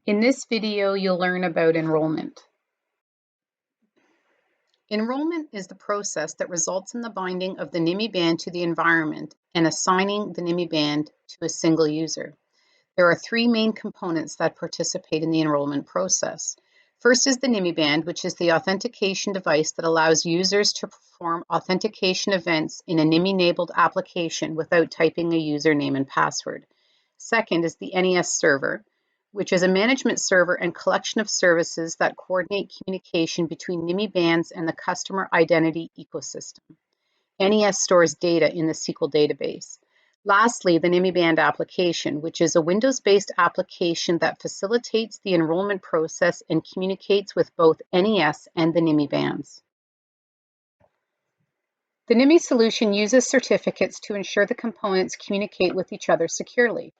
In this video, you'll learn about enrollment. Enrollment is the process that results in the binding of the Nymi Band to the environment and assigning the Nymi Band to a single user. There are three main components that participate in the enrollment process. First is the Nymi Band, which is the authentication device that allows users to perform authentication events in a Nymi-enabled application without typing a username and password. Second is the NES server, which is a management server and collection of services that coordinate communication between Nymi bands and the customer identity ecosystem. NES stores data in the SQL database. Lastly, the Nymi Band application, which is a Windows-based application that facilitates the enrollment process and communicates with both NES and the Nymi bands. The Nymi solution uses certificates to ensure the components communicate with each other securely.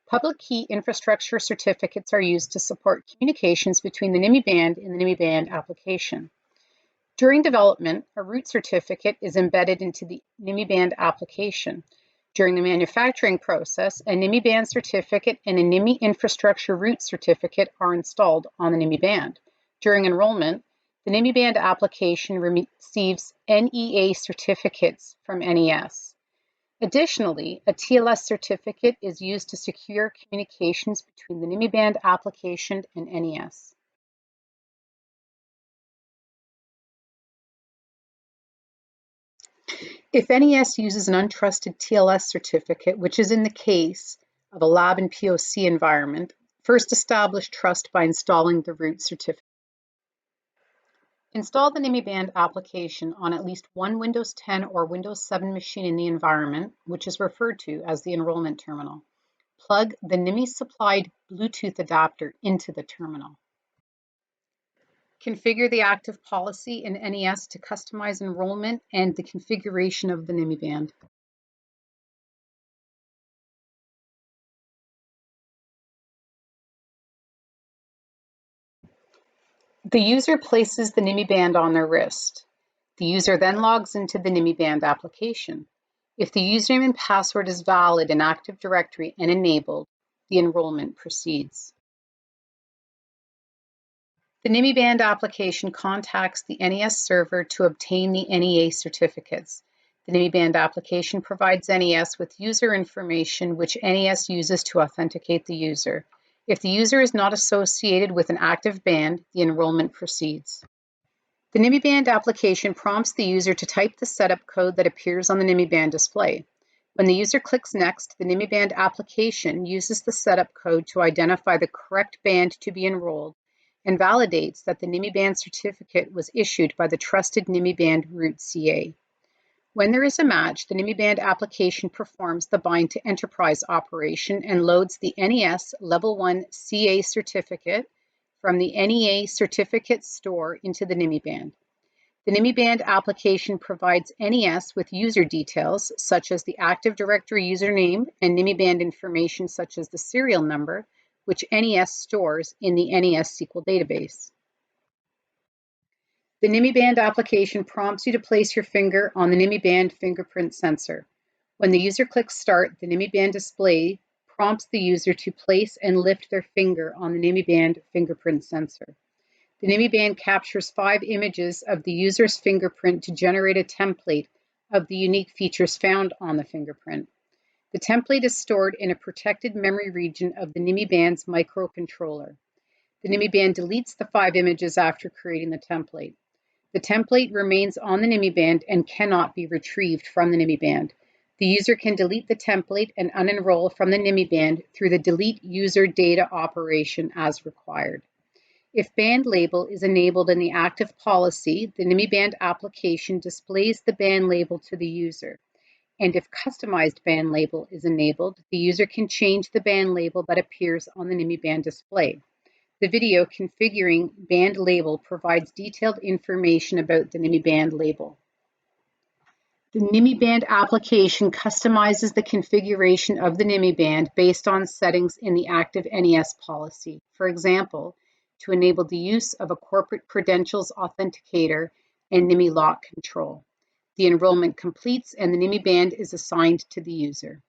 Public key infrastructure certificates are used to support communications between the Nymi Band and the Nymi Band application. During development, a root certificate is embedded into the Nymi Band application. During the manufacturing process, a Nymi Band certificate and a Nymi infrastructure root certificate are installed on the Nymi Band. During enrollment, the Nymi Band application receives NEA certificates from NES. Additionally, a TLS certificate is used to secure communications between the Nymi Band application and NES. If NES uses an untrusted TLS certificate, which is in the case of a lab and POC environment, first establish trust by installing the root certificate. Install the Nymi Band application on at least one Windows 10 or Windows 7 machine in the environment, which is referred to as the enrollment terminal. Plug the Nymi supplied Bluetooth adapter into the terminal. Configure the active policy in NES to customize enrollment and the configuration of the Nymi Band. The user places the Nymi Band on their wrist. The user then logs into the Nymi Band application. If the username and password is valid in Active Directory and enabled, the enrollment proceeds. The Nymi Band application contacts the NES server to obtain the NEA certificates. The Nymi Band application provides NES with user information which NES uses to authenticate the user. If the user is not associated with an active band, the enrollment proceeds. The Nymi Band application prompts the user to type the setup code that appears on the Nymi Band display. When the user clicks Next, the Nymi Band application uses the setup code to identify the correct band to be enrolled and validates that the Nymi Band certificate was issued by the trusted Nymi Band root CA. When there is a match, the Nymi Band application performs the bind to enterprise operation and loads the NES Level 1 CA certificate from the NEA certificate store into the Nymi Band. The Nymi Band application provides NES with user details such as the Active Directory username and Nymi Band information such as the serial number, which NES stores in the NES SQL database. The Nymi Band application prompts you to place your finger on the Nymi Band fingerprint sensor. When the user clicks Start, the Nymi Band display prompts the user to place and lift their finger on the Nymi Band fingerprint sensor. The Nymi Band captures 5 images of the user's fingerprint to generate a template of the unique features found on the fingerprint. The template is stored in a protected memory region of the Nymi Band's microcontroller. The Nymi Band deletes the 5 images after creating the template. The template remains on the Nymi Band and cannot be retrieved from the Nymi Band. The user can delete the template and unenroll from the Nymi Band through the delete user data operation as required. If band label is enabled in the active policy, the Nymi Band application displays the band label to the user. And if customized band label is enabled, the user can change the band label that appears on the Nymi Band display. The video configuring band label provides detailed information about the Nymi Band label. The Nymi Band application customizes the configuration of the Nymi Band based on settings in the active NES policy. For example, to enable the use of a corporate credentials authenticator and Nymi lock control. The enrollment completes and the Nymi Band is assigned to the user.